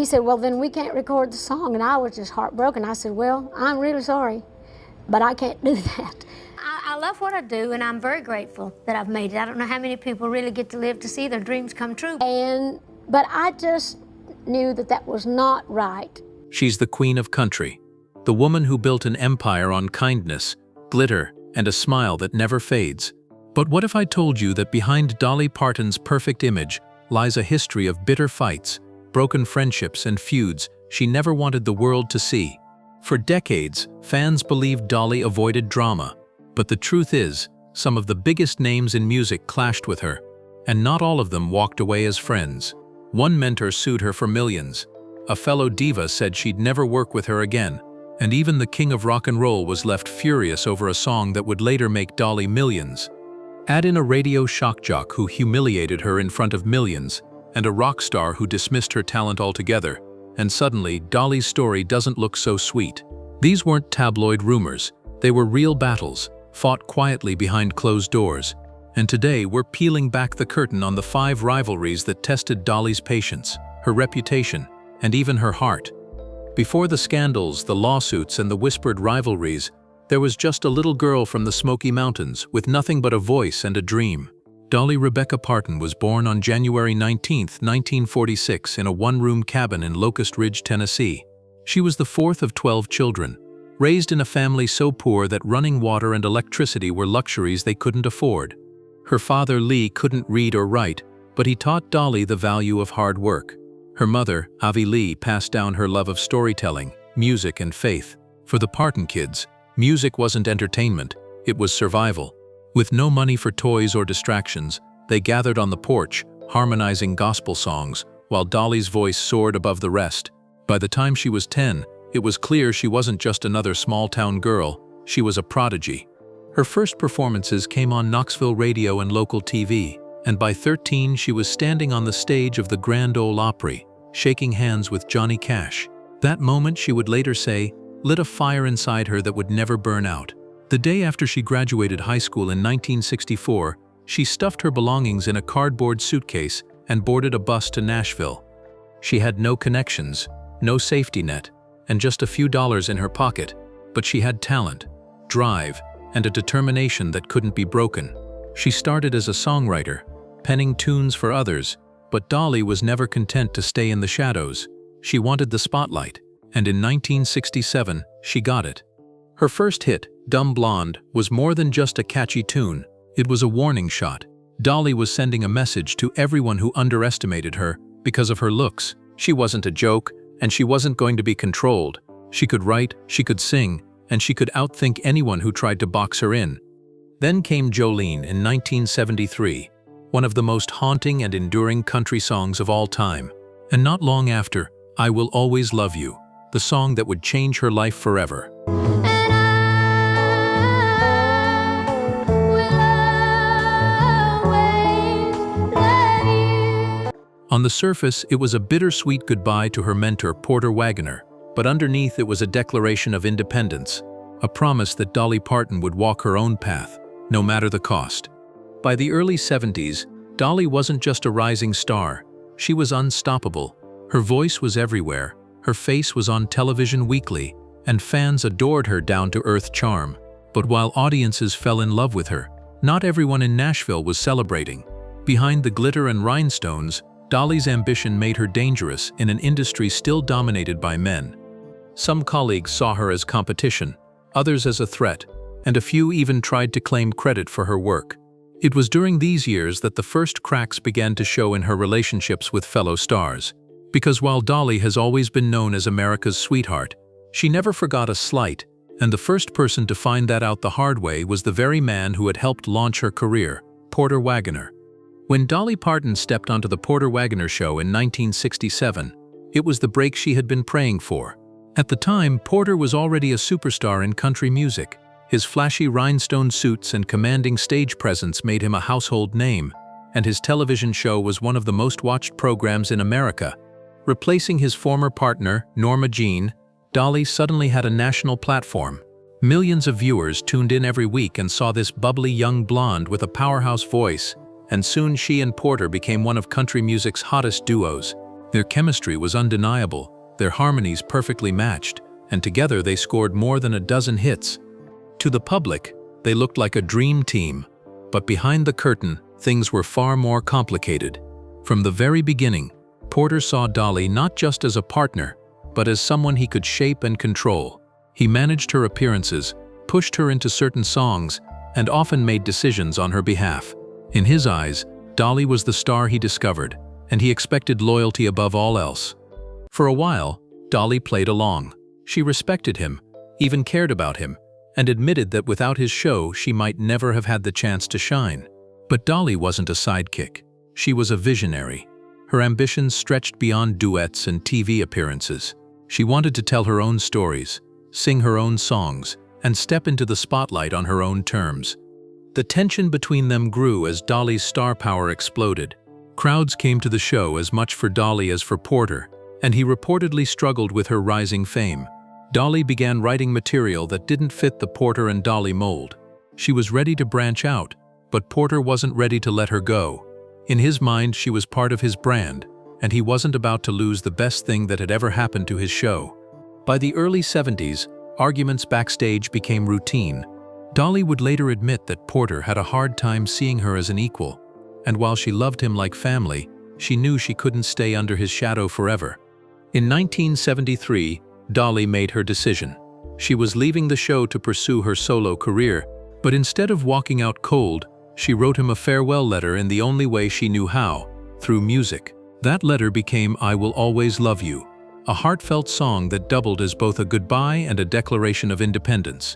He said, well, then we can't record the song. And I was just heartbroken. I said, well, I'm really sorry, but I can't do that. I love what I do, and I'm very grateful that I've made it. I don't know how many people really get to live to see their dreams come true. But I just knew that that was not right. She's the queen of country, the woman who built an empire on kindness, glitter, and a smile that never fades. But what if I told you that behind Dolly Parton's perfect image lies a history of bitter fights, broken friendships, and feuds she never wanted the world to see? For decades, fans believed Dolly avoided drama, but the truth is, some of the biggest names in music clashed with her, and not all of them walked away as friends. One mentor sued her for millions. A fellow diva said she'd never work with her again, and even the king of rock and roll was left furious over a song that would later make Dolly millions. Add in a radio shock jock who humiliated her in front of millions, and a rock star who dismissed her talent altogether, and suddenly Dolly's story doesn't look so sweet. These weren't tabloid rumors, they were real battles, fought quietly behind closed doors. And today we're peeling back the curtain on the 5 rivalries that tested Dolly's patience, her reputation, and even her heart. Before the scandals, the lawsuits, and the whispered rivalries, there was just a little girl from the Smoky Mountains with nothing but a voice and a dream. Dolly Rebecca Parton was born on January 19, 1946 in a one-room cabin in Locust Ridge, Tennessee. She was the 4th of 12 children, raised in a family so poor that running water and electricity were luxuries they couldn't afford. Her father, Lee, couldn't read or write, but he taught Dolly the value of hard work. Her mother, Avi Lee, passed down her love of storytelling, music, and faith. For the Parton kids, music wasn't entertainment, it was survival. With no money for toys or distractions, they gathered on the porch, harmonizing gospel songs, while Dolly's voice soared above the rest. By the time she was 10, it was clear she wasn't just another small-town girl, she was a prodigy. Her first performances came on Knoxville radio and local TV, and by 13 she was standing on the stage of the Grand Ole Opry, shaking hands with Johnny Cash. That moment, she would later say, lit a fire inside her that would never burn out. The day after she graduated high school in 1964, she stuffed her belongings in a cardboard suitcase and boarded a bus to Nashville. She had no connections, no safety net, and just a few dollars in her pocket, but she had talent, drive, and a determination that couldn't be broken. She started as a songwriter, penning tunes for others, but Dolly was never content to stay in the shadows. She wanted the spotlight, and in 1967, she got it. Her first hit, Dumb Blonde, was more than just a catchy tune. It was a warning shot. Dolly was sending a message to everyone who underestimated her because of her looks. She wasn't a joke, and she wasn't going to be controlled. She could write, she could sing, and she could outthink anyone who tried to box her in. Then came Jolene in 1973, one of the most haunting and enduring country songs of all time. And not long after, I Will Always Love You, the song that would change her life forever. On the surface, it was a bittersweet goodbye to her mentor, Porter Wagoner, but underneath it was a declaration of independence, a promise that Dolly Parton would walk her own path, no matter the cost. By the early 70s, Dolly wasn't just a rising star, she was unstoppable. Her voice was everywhere, her face was on television weekly, and fans adored her down-to-earth charm. But while audiences fell in love with her, not everyone in Nashville was celebrating. Behind the glitter and rhinestones, Dolly's ambition made her dangerous in an industry still dominated by men. Some colleagues saw her as competition, others as a threat, and a few even tried to claim credit for her work. It was during these years that the first cracks began to show in her relationships with fellow stars. Because while Dolly has always been known as America's sweetheart, she never forgot a slight, and the first person to find that out the hard way was the very man who had helped launch her career, Porter Wagoner. When Dolly Parton stepped onto the Porter Wagoner Show in 1967, it was the break she had been praying for. At the time, Porter was already a superstar in country music. His flashy rhinestone suits and commanding stage presence made him a household name, and his television show was one of the most watched programs in America. Replacing his former partner, Norma Jean, Dolly suddenly had a national platform. Millions of viewers tuned in every week and saw this bubbly young blonde with a powerhouse voice, and soon she and Porter became one of country music's hottest duos. Their chemistry was undeniable, their harmonies perfectly matched, and together they scored more than a dozen hits. To the public, they looked like a dream team, but behind the curtain, things were far more complicated. From the very beginning, Porter saw Dolly not just as a partner, but as someone he could shape and control. He managed her appearances, pushed her into certain songs, and often made decisions on her behalf. In his eyes, Dolly was the star he discovered, and he expected loyalty above all else. For a while, Dolly played along. She respected him, even cared about him, and admitted that without his show she might never have had the chance to shine. But Dolly wasn't a sidekick. She was a visionary. Her ambitions stretched beyond duets and TV appearances. She wanted to tell her own stories, sing her own songs, and step into the spotlight on her own terms. The tension between them grew as Dolly's star power exploded. Crowds came to the show as much for Dolly as for Porter, and he reportedly struggled with her rising fame. Dolly began writing material that didn't fit the Porter and Dolly mold. She was ready to branch out, but Porter wasn't ready to let her go. In his mind, she was part of his brand, and he wasn't about to lose the best thing that had ever happened to his show. By the early 70s, arguments backstage became routine. Dolly would later admit that Porter had a hard time seeing her as an equal, and while she loved him like family, she knew she couldn't stay under his shadow forever. In 1973, Dolly made her decision. She was leaving the show to pursue her solo career, but instead of walking out cold, she wrote him a farewell letter in the only way she knew how, through music. That letter became "I Will Always Love You," a heartfelt song that doubled as both a goodbye and a declaration of independence.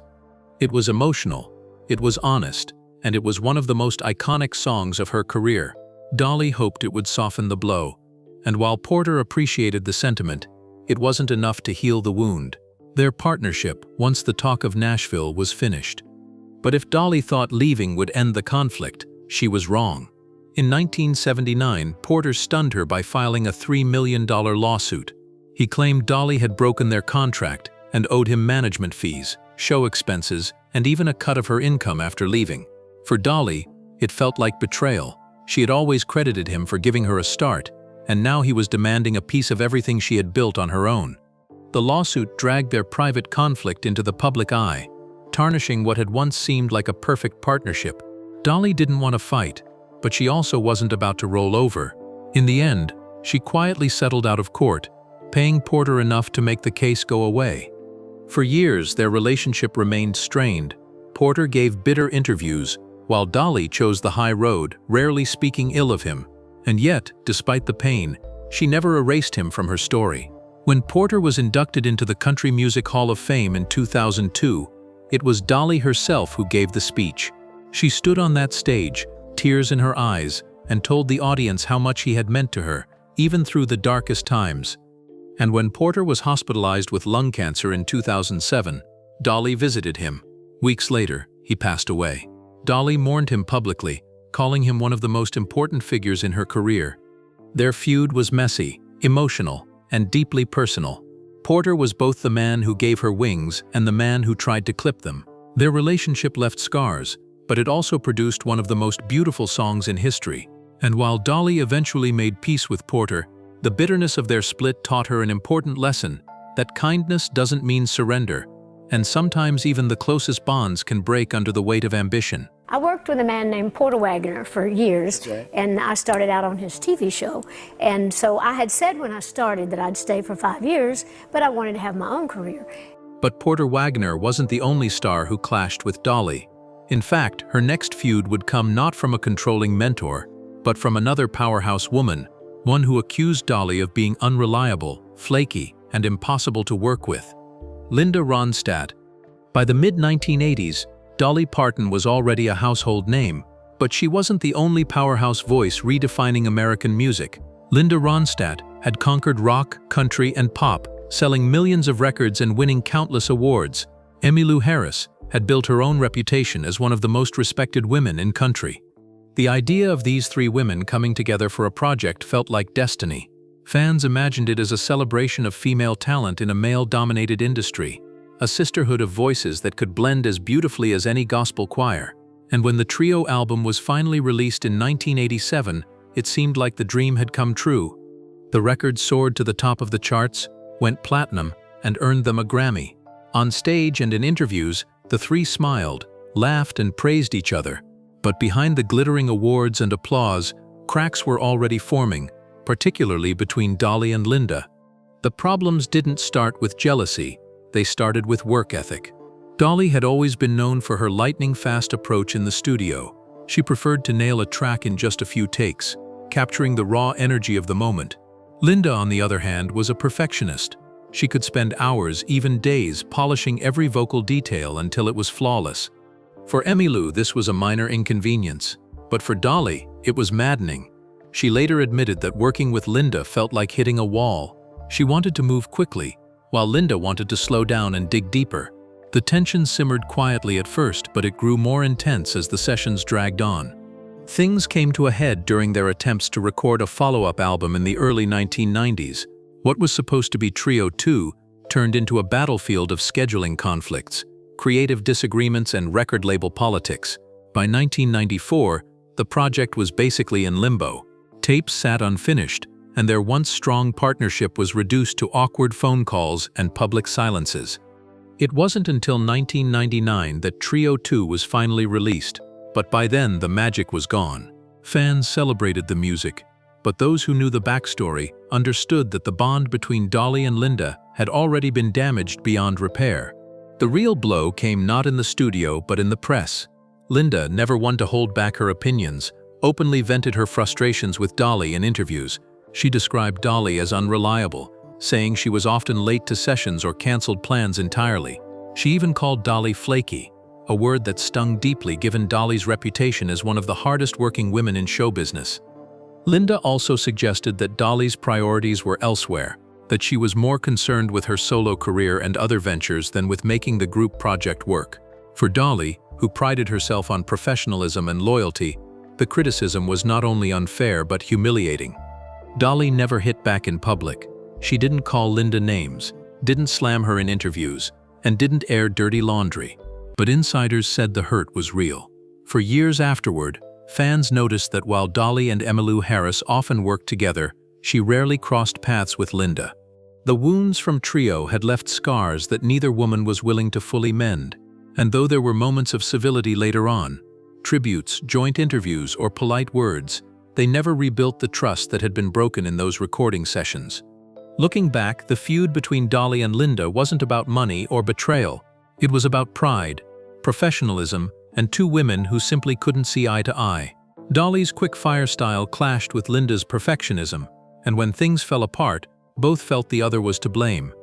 It was emotional, it was honest, and it was one of the most iconic songs of her career. Dolly hoped it would soften the blow, and while Porter appreciated the sentiment, it wasn't enough to heal the wound. Their partnership, once the talk of Nashville, was finished. But if Dolly thought leaving would end the conflict, she was wrong. In 1979, Porter stunned her by filing a $3 million lawsuit. He claimed Dolly had broken their contract and owed him management fees, show expenses, and even a cut of her income after leaving. For Dolly, it felt like betrayal. She had always credited him for giving her a start, and now he was demanding a piece of everything she had built on her own. The lawsuit dragged their private conflict into the public eye, tarnishing what had once seemed like a perfect partnership. Dolly didn't want to fight, but she also wasn't about to roll over. In the end, she quietly settled out of court, paying Porter enough to make the case go away. For years, their relationship remained strained. Porter gave bitter interviews, while Dolly chose the high road, rarely speaking ill of him. And yet, despite the pain, she never erased him from her story. When Porter was inducted into the Country Music Hall of Fame in 2002, it was Dolly herself who gave the speech. She stood on that stage, tears in her eyes, and told the audience how much he had meant to her, even through the darkest times. And when Porter was hospitalized with lung cancer in 2007, Dolly visited him. Weeks later, he passed away. Dolly mourned him publicly, calling him one of the most important figures in her career. Their feud was messy, emotional, and deeply personal. Porter was both the man who gave her wings and the man who tried to clip them. Their relationship left scars, but it also produced one of the most beautiful songs in history. And while Dolly eventually made peace with Porter, the bitterness of their split taught her an important lesson: that kindness doesn't mean surrender, and sometimes even the closest bonds can break under the weight of ambition. I worked with a man named Porter Wagner for years, right. and I started out on his TV show. And so I had said when I started that I'd stay for 5 years, but I wanted to have my own career. But Porter Wagner wasn't the only star who clashed with Dolly. In fact, her next feud would come not from a controlling mentor, but from another powerhouse woman, one who accused Dolly of being unreliable, flaky, and impossible to work with. Linda Ronstadt. By the mid-1980s, Dolly Parton was already a household name, but she wasn't the only powerhouse voice redefining American music. Linda Ronstadt had conquered rock, country, and pop, selling millions of records and winning countless awards. Emmylou Harris had built her own reputation as one of the most respected women in country. The idea of these three women coming together for a project felt like destiny. Fans imagined it as a celebration of female talent in a male-dominated industry, a sisterhood of voices that could blend as beautifully as any gospel choir. And when the trio album was finally released in 1987, it seemed like the dream had come true. The record soared to the top of the charts, went platinum, and earned them a Grammy. On stage and in interviews, the three smiled, laughed, and praised each other. But behind the glittering awards and applause, cracks were already forming, particularly between Dolly and Linda. The problems didn't start with jealousy, they started with work ethic. Dolly had always been known for her lightning-fast approach in the studio. She preferred to nail a track in just a few takes, capturing the raw energy of the moment. Linda, on the other hand, was a perfectionist. She could spend hours, even days, polishing every vocal detail until it was flawless. For Emmylou, this was a minor inconvenience, but for Dolly, it was maddening. She later admitted that working with Linda felt like hitting a wall. She wanted to move quickly, while Linda wanted to slow down and dig deeper. The tension simmered quietly at first, but it grew more intense as the sessions dragged on. Things came to a head during their attempts to record a follow-up album in the early 1990s. What was supposed to be Trio 2 turned into a battlefield of scheduling conflicts, creative disagreements, and record label politics. By 1994, the project was basically in limbo. Tapes sat unfinished, and their once strong partnership was reduced to awkward phone calls and public silences. It wasn't until 1999 that Trio 2 was finally released, but by then the magic was gone. Fans celebrated the music, but those who knew the backstory understood that the bond between Dolly and Linda had already been damaged beyond repair. The real blow came not in the studio but in the press. Linda, never one to hold back her opinions, openly vented her frustrations with Dolly in interviews. She described Dolly as unreliable, saying she was often late to sessions or canceled plans entirely. She even called Dolly flaky, a word that stung deeply given Dolly's reputation as one of the hardest-working women in show business. Linda also suggested that Dolly's priorities were elsewhere, that she was more concerned with her solo career and other ventures than with making the group project work. For Dolly, who prided herself on professionalism and loyalty, the criticism was not only unfair but humiliating. Dolly never hit back in public. She didn't call Linda names, didn't slam her in interviews, and didn't air dirty laundry. But insiders said the hurt was real. For years afterward, fans noticed that while Dolly and Emmylou Harris often worked together, she rarely crossed paths with Linda. The wounds from Trio had left scars that neither woman was willing to fully mend, and though there were moments of civility later on, tributes, joint interviews, or polite words, they never rebuilt the trust that had been broken in those recording sessions. Looking back, the feud between Dolly and Linda wasn't about money or betrayal. It was about pride, professionalism, and two women who simply couldn't see eye to eye. Dolly's quick-fire style clashed with Linda's perfectionism, and when things fell apart, both felt the other was to blame.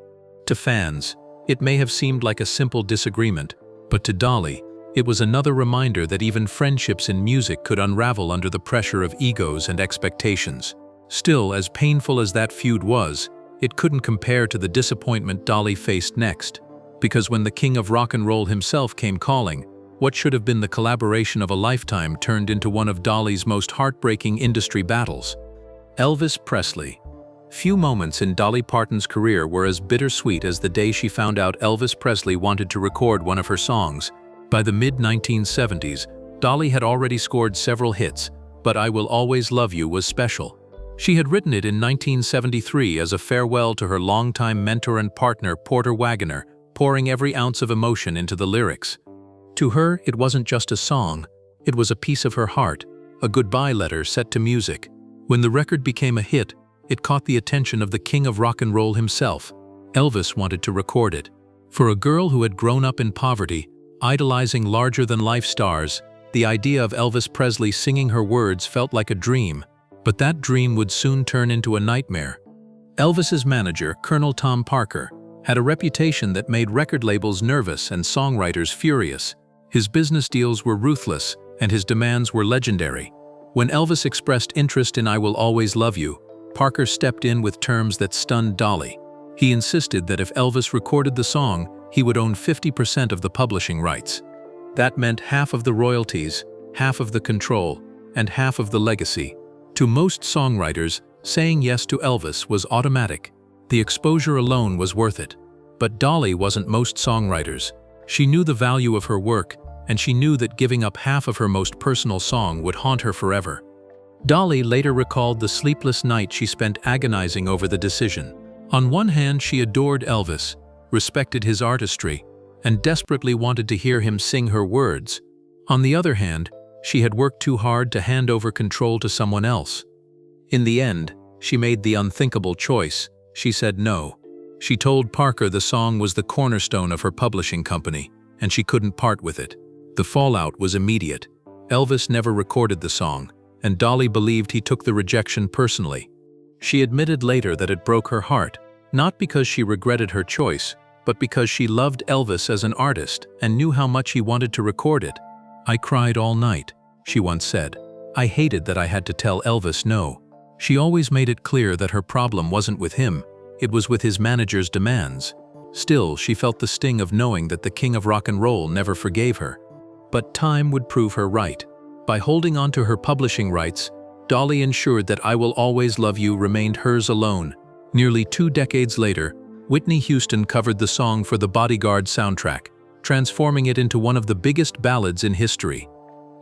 To fans, it may have seemed like a simple disagreement, but to Dolly, it was another reminder that even friendships in music could unravel under the pressure of egos and expectations. Still, as painful as that feud was, it couldn't compare to the disappointment Dolly faced next. Because when the king of rock and roll himself came calling, what should have been the collaboration of a lifetime turned into one of Dolly's most heartbreaking industry battles. Elvis Presley. Few moments in Dolly Parton's career were as bittersweet as the day she found out Elvis Presley wanted to record one of her songs. By the mid-1970s, Dolly had already scored several hits, but I Will Always Love You was special. She had written it in 1973 as a farewell to her longtime mentor and partner Porter Wagoner, pouring every ounce of emotion into the lyrics. To her, it wasn't just a song, it was a piece of her heart, a goodbye letter set to music. When the record became a hit, it caught the attention of the king of rock and roll himself. Elvis wanted to record it. For a girl who had grown up in poverty, idolizing larger-than-life stars, the idea of Elvis Presley singing her words felt like a dream. But that dream would soon turn into a nightmare. Elvis's manager, Colonel Tom Parker, had a reputation that made record labels nervous and songwriters furious. His business deals were ruthless, and his demands were legendary. When Elvis expressed interest in I Will Always Love You, Parker stepped in with terms that stunned Dolly. He insisted that if Elvis recorded the song, he would own 50% of the publishing rights. That meant half of the royalties, half of the control, and half of the legacy. To most songwriters, saying yes to Elvis was automatic. The exposure alone was worth it. But Dolly wasn't most songwriters. She knew the value of her work, and she knew that giving up half of her most personal song would haunt her forever. Dolly later recalled the sleepless night she spent agonizing over the decision. On one hand, she adored Elvis, respected his artistry, and desperately wanted to hear him sing her words. On the other hand, she had worked too hard to hand over control to someone else. In the end, she made the unthinkable choice. She said no. She told Parker the song was the cornerstone of her publishing company, and she couldn't part with it. The fallout was immediate. Elvis never recorded the song, and Dolly believed he took the rejection personally. She admitted later that it broke her heart, not because she regretted her choice, but because she loved Elvis as an artist and knew how much he wanted to record it. "I cried all night," she once said. "I hated that I had to tell Elvis no." She always made it clear that her problem wasn't with him, it was with his manager's demands. Still, she felt the sting of knowing that the king of rock and roll never forgave her. But time would prove her right. By holding on to her publishing rights, Dolly ensured that "I Will Always Love You" remained hers alone. Nearly 2 decades later, Whitney Houston covered the song for the Bodyguard soundtrack, transforming it into one of the biggest ballads in history.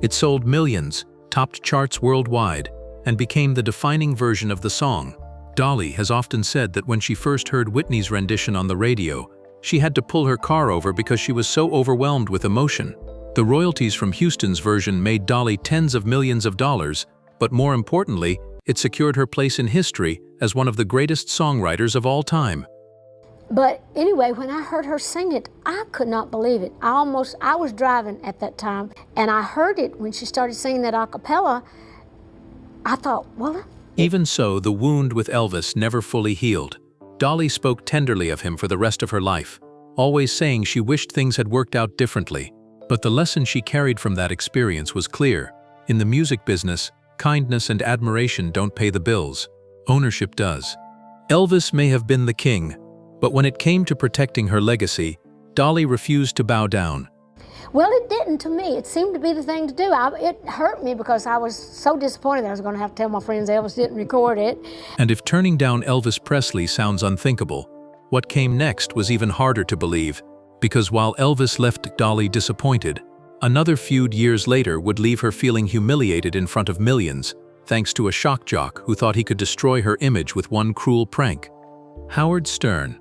It sold millions, topped charts worldwide, and became the defining version of the song. Dolly has often said that when she first heard Whitney's rendition on the radio, she had to pull her car over because she was so overwhelmed with emotion. The royalties from Houston's version made Dolly tens of millions of dollars, but more importantly, it secured her place in history as one of the greatest songwriters of all time. But anyway, when I heard her sing it, I could not believe it. I was driving at that time, and I heard it when she started singing that a cappella. I thought, well... Even so, the wound with Elvis never fully healed. Dolly spoke tenderly of him for the rest of her life, always saying she wished things had worked out differently. But the lesson she carried from that experience was clear. In the music business, kindness and admiration don't pay the bills. Ownership does. Elvis may have been the king, but when it came to protecting her legacy, Dolly refused to bow down. Well, it didn't to me. It seemed to be the thing to do. It hurt me because I was so disappointed that I was going to have to tell my friends Elvis didn't record it. And if turning down Elvis Presley sounds unthinkable, what came next was even harder to believe, because while Elvis left Dolly disappointed, another feud years later would leave her feeling humiliated in front of millions, thanks to a shock jock who thought he could destroy her image with one cruel prank. Howard Stern.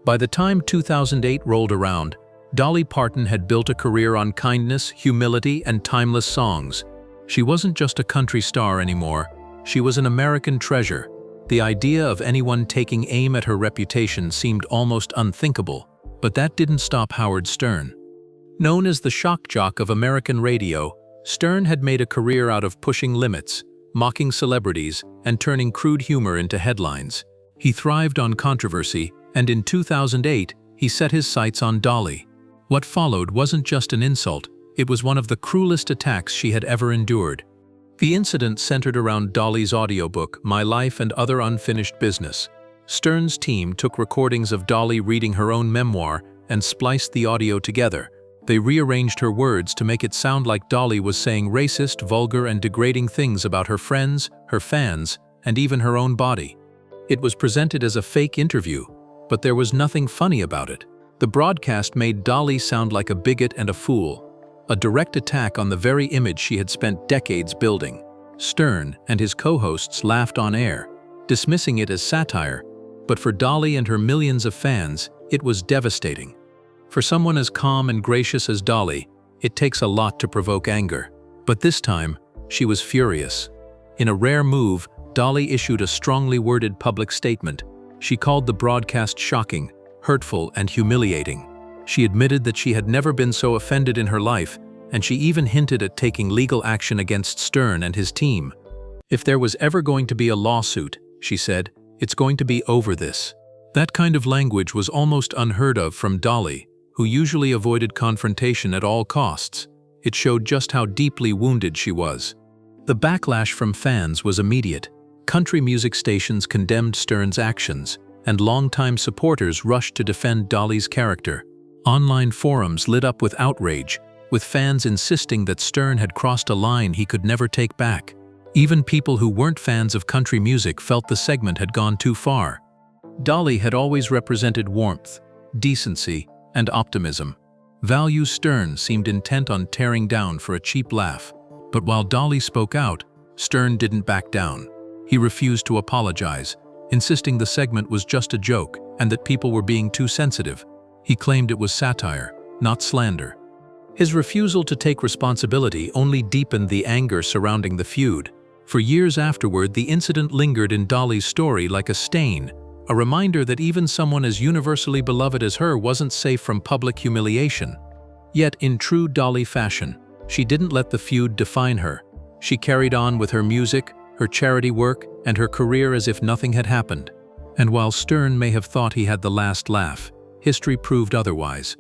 By the time 2008 rolled around, Dolly Parton had built a career on kindness, humility, and timeless songs. She wasn't just a country star anymore, she was an American treasure. The idea of anyone taking aim at her reputation seemed almost unthinkable, but that didn't stop Howard Stern. Known as the shock jock of American radio, Stern had made a career out of pushing limits, mocking celebrities, and turning crude humor into headlines. He thrived on controversy, and in 2008, he set his sights on Dolly. What followed wasn't just an insult, it was one of the cruelest attacks she had ever endured. The incident centered around Dolly's audiobook, My Life and Other Unfinished Business. Stern's team took recordings of Dolly reading her own memoir and spliced the audio together. They rearranged her words to make it sound like Dolly was saying racist, vulgar, and degrading things about her friends, her fans, and even her own body. It was presented as a fake interview, but there was nothing funny about it. The broadcast made Dolly sound like a bigot and a fool, a direct attack on the very image she had spent decades building. Stern and his co-hosts laughed on air, dismissing it as satire, but for Dolly and her millions of fans, it was devastating. For someone as calm and gracious as Dolly, it takes a lot to provoke anger. But this time, she was furious. In a rare move, Dolly issued a strongly worded public statement. She called the broadcast shocking, hurtful, and humiliating. She admitted that she had never been so offended in her life, and she even hinted at taking legal action against Stern and his team. If there was ever going to be a lawsuit, she said, it's going to be over this. That kind of language was almost unheard of from Dolly, who usually avoided confrontation at all costs. It showed just how deeply wounded she was. The backlash from fans was immediate. Country music stations condemned Stern's actions, and longtime supporters rushed to defend Dolly's character. Online forums lit up with outrage, with fans insisting that Stern had crossed a line he could never take back. Even people who weren't fans of country music felt the segment had gone too far. Dolly had always represented warmth, decency, and optimism. Stern seemed intent on tearing down for a cheap laugh. But while Dolly spoke out, Stern didn't back down. He refused to apologize, insisting the segment was just a joke and that people were being too sensitive. He claimed it was satire, not slander. His refusal to take responsibility only deepened the anger surrounding the feud. For years afterward, the incident lingered in Dolly's story like a stain, a reminder that even someone as universally beloved as her wasn't safe from public humiliation. Yet, in true Dolly fashion, she didn't let the feud define her. She carried on with her music, her charity work, and her career as if nothing had happened. And while Stern may have thought he had the last laugh, history proved otherwise.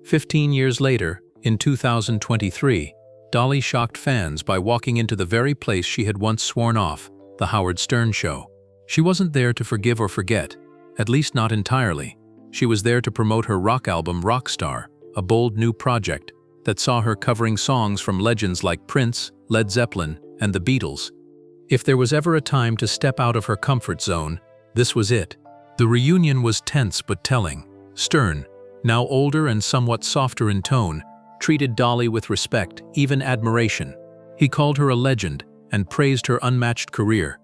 15 years later, in 2023, Dolly shocked fans by walking into the very place she had once sworn off, The Howard Stern Show. She wasn't there to forgive or forget, at least not entirely. She was there to promote her rock album Rockstar, a bold new project that saw her covering songs from legends like Prince, Led Zeppelin, and the Beatles. If there was ever a time to step out of her comfort zone, this was it. The reunion was tense but telling. Stern, now older and somewhat softer in tone, treated Dolly with respect, even admiration. He called her a legend and praised her unmatched career.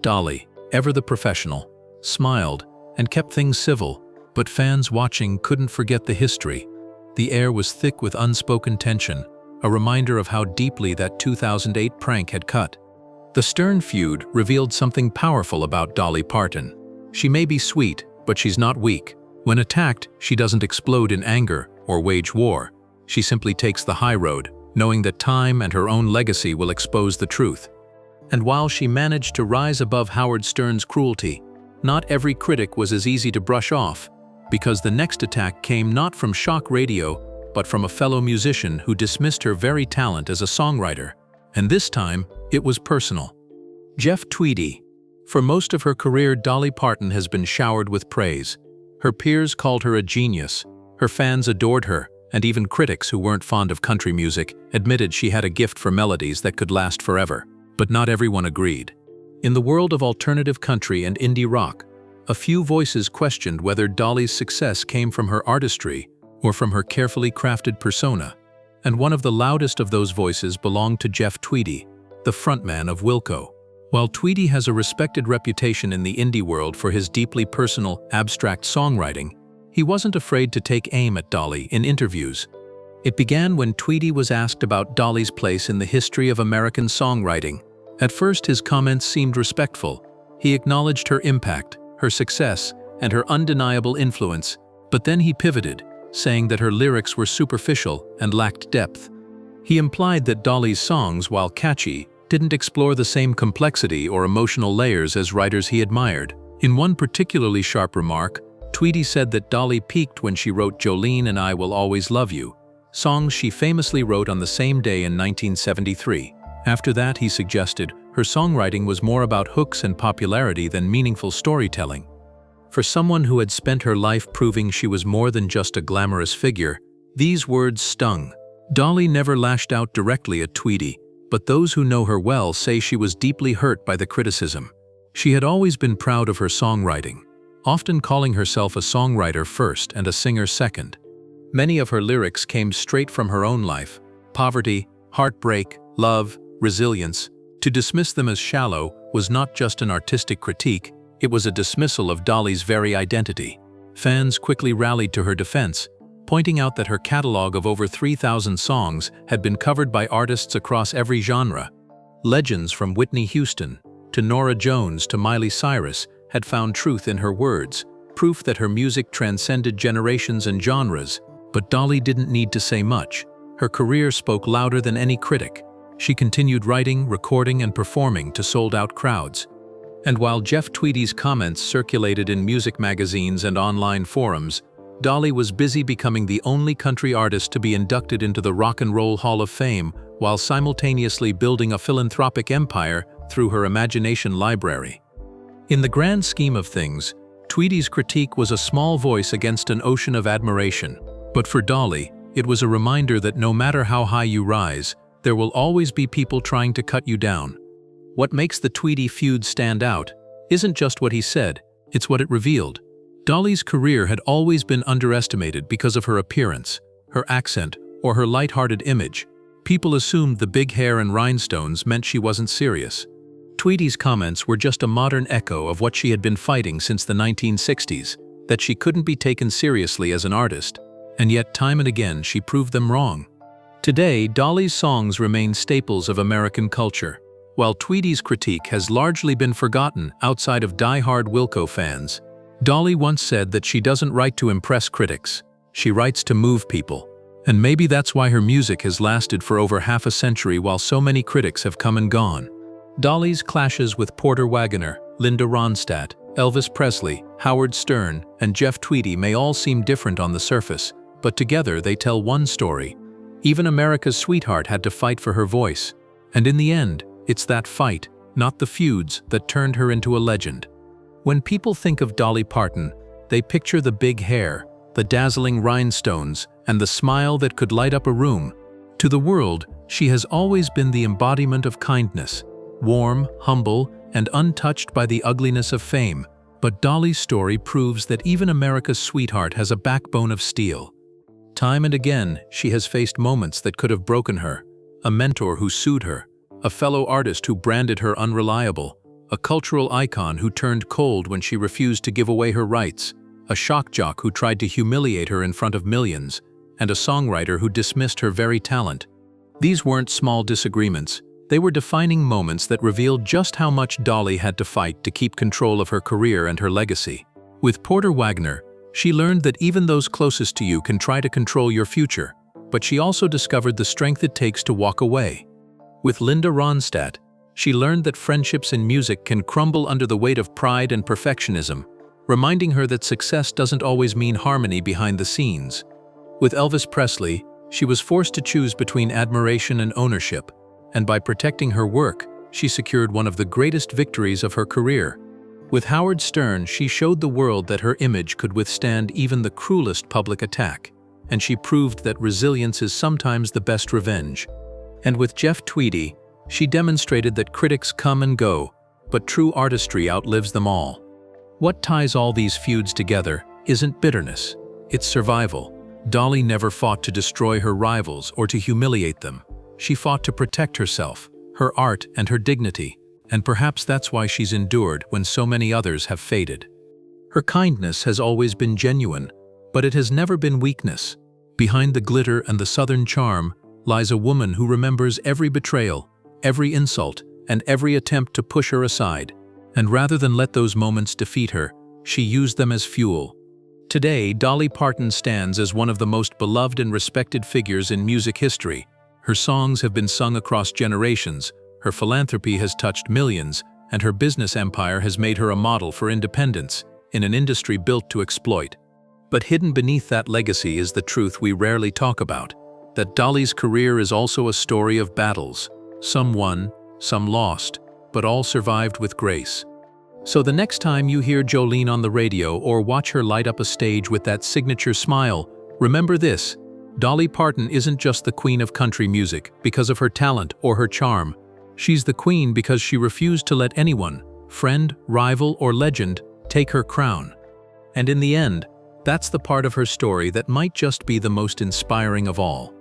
Dolly, ever the professional, smiled and kept things civil, but fans watching couldn't forget the history. The air was thick with unspoken tension, a reminder of how deeply that 2008 prank had cut. The Stern feud revealed something powerful about Dolly Parton. She may be sweet, but she's not weak. When attacked, she doesn't explode in anger or wage war. She simply takes the high road, knowing that time and her own legacy will expose the truth. And while she managed to rise above Howard Stern's cruelty, not every critic was as easy to brush off, because the next attack came not from shock radio, but from a fellow musician who dismissed her very talent as a songwriter. And this time, it was personal. Jeff Tweedy. For most of her career, Dolly Parton has been showered with praise. Her peers called her a genius, her fans adored her, and even critics who weren't fond of country music admitted she had a gift for melodies that could last forever. But not everyone agreed. In the world of alternative country and indie rock, a few voices questioned whether Dolly's success came from her artistry or from her carefully crafted persona. And one of the loudest of those voices belonged to Jeff Tweedy, the frontman of Wilco. While Tweedy has a respected reputation in the indie world for his deeply personal, abstract songwriting, he wasn't afraid to take aim at Dolly in interviews. It began when Tweedy was asked about Dolly's place in the history of American songwriting. At first, his comments seemed respectful. He acknowledged her impact, her success, and her undeniable influence, but then he pivoted, saying that her lyrics were superficial and lacked depth. He implied that Dolly's songs, while catchy, didn't explore the same complexity or emotional layers as writers he admired. In one particularly sharp remark, Tweedy said that Dolly peaked when she wrote Jolene and I Will Always Love You, songs she famously wrote on the same day in 1973. After that, he suggested, her songwriting was more about hooks and popularity than meaningful storytelling. For someone who had spent her life proving she was more than just a glamorous figure, these words stung. Dolly never lashed out directly at Tweedy, but those who know her well say she was deeply hurt by the criticism. She had always been proud of her songwriting, often calling herself a songwriter first and a singer second. Many of her lyrics came straight from her own life: poverty, heartbreak, love, resilience. To dismiss them as shallow was not just an artistic critique, it was a dismissal of Dolly's very identity. Fans quickly rallied to her defense, pointing out that her catalog of over 3,000 songs had been covered by artists across every genre. Legends from Whitney Houston to Norah Jones to Miley Cyrus had found truth in her words, proof that her music transcended generations and genres. But Dolly didn't need to say much. Her career spoke louder than any critic. She continued writing, recording, and performing to sold-out crowds. And while Jeff Tweedy's comments circulated in music magazines and online forums, Dolly was busy becoming the only country artist to be inducted into the Rock and Roll Hall of Fame while simultaneously building a philanthropic empire through her imagination library. In the grand scheme of things, Tweedy's critique was a small voice against an ocean of admiration. But for Dolly, it was a reminder that no matter how high you rise, there will always be people trying to cut you down. What makes the Tweedy feud stand out isn't just what he said, it's what it revealed. Dolly's career had always been underestimated because of her appearance, her accent, or her light-hearted image. People assumed the big hair and rhinestones meant she wasn't serious. Tweedy's comments were just a modern echo of what she had been fighting since the 1960s, that she couldn't be taken seriously as an artist, and yet time and again she proved them wrong. Today, Dolly's songs remain staples of American culture, while Tweedy's critique has largely been forgotten outside of die-hard Wilco fans. Dolly once said that she doesn't write to impress critics, she writes to move people. And maybe that's why her music has lasted for over half a century while so many critics have come and gone. Dolly's clashes with Porter Wagoner, Linda Ronstadt, Elvis Presley, Howard Stern, and Jeff Tweedy may all seem different on the surface, but together they tell one story. Even America's sweetheart had to fight for her voice. And in the end, it's that fight, not the feuds, that turned her into a legend. When people think of Dolly Parton, they picture the big hair, the dazzling rhinestones, and the smile that could light up a room. To the world, she has always been the embodiment of kindness, warm, humble, and untouched by the ugliness of fame. But Dolly's story proves that even America's sweetheart has a backbone of steel. Time and again, she has faced moments that could have broken her. A mentor who sued her, a fellow artist who branded her unreliable, a cultural icon who turned cold when she refused to give away her rights, a shock jock who tried to humiliate her in front of millions, and a songwriter who dismissed her very talent. These weren't small disagreements, they were defining moments that revealed just how much Dolly had to fight to keep control of her career and her legacy. With Porter Wagoner, she learned that even those closest to you can try to control your future, but she also discovered the strength it takes to walk away. With Linda Ronstadt, she learned that friendships in music can crumble under the weight of pride and perfectionism, reminding her that success doesn't always mean harmony behind the scenes. With Elvis Presley, she was forced to choose between admiration and ownership, and by protecting her work, she secured one of the greatest victories of her career. With Howard Stern, she showed the world that her image could withstand even the cruelest public attack, and she proved that resilience is sometimes the best revenge. And with Jeff Tweedy, she demonstrated that critics come and go, but true artistry outlives them all. What ties all these feuds together isn't bitterness, it's survival. Dolly never fought to destroy her rivals or to humiliate them. She fought to protect herself, her art, and her dignity, and perhaps that's why she's endured when so many others have faded. Her kindness has always been genuine, but it has never been weakness. Behind the glitter and the southern charm lies a woman who remembers every betrayal, every insult, and every attempt to push her aside. And rather than let those moments defeat her, she used them as fuel. Today, Dolly Parton stands as one of the most beloved and respected figures in music history. Her songs have been sung across generations, her philanthropy has touched millions, and her business empire has made her a model for independence in an industry built to exploit. But hidden beneath that legacy is the truth we rarely talk about, that Dolly's career is also a story of battles. Some won, some lost, but all survived with grace. So the next time you hear Jolene on the radio or watch her light up a stage with that signature smile, remember this: Dolly Parton isn't just the queen of country music because of her talent or her charm. She's the queen because she refused to let anyone, friend, rival, or legend, take her crown. And in the end, that's the part of her story that might just be the most inspiring of all.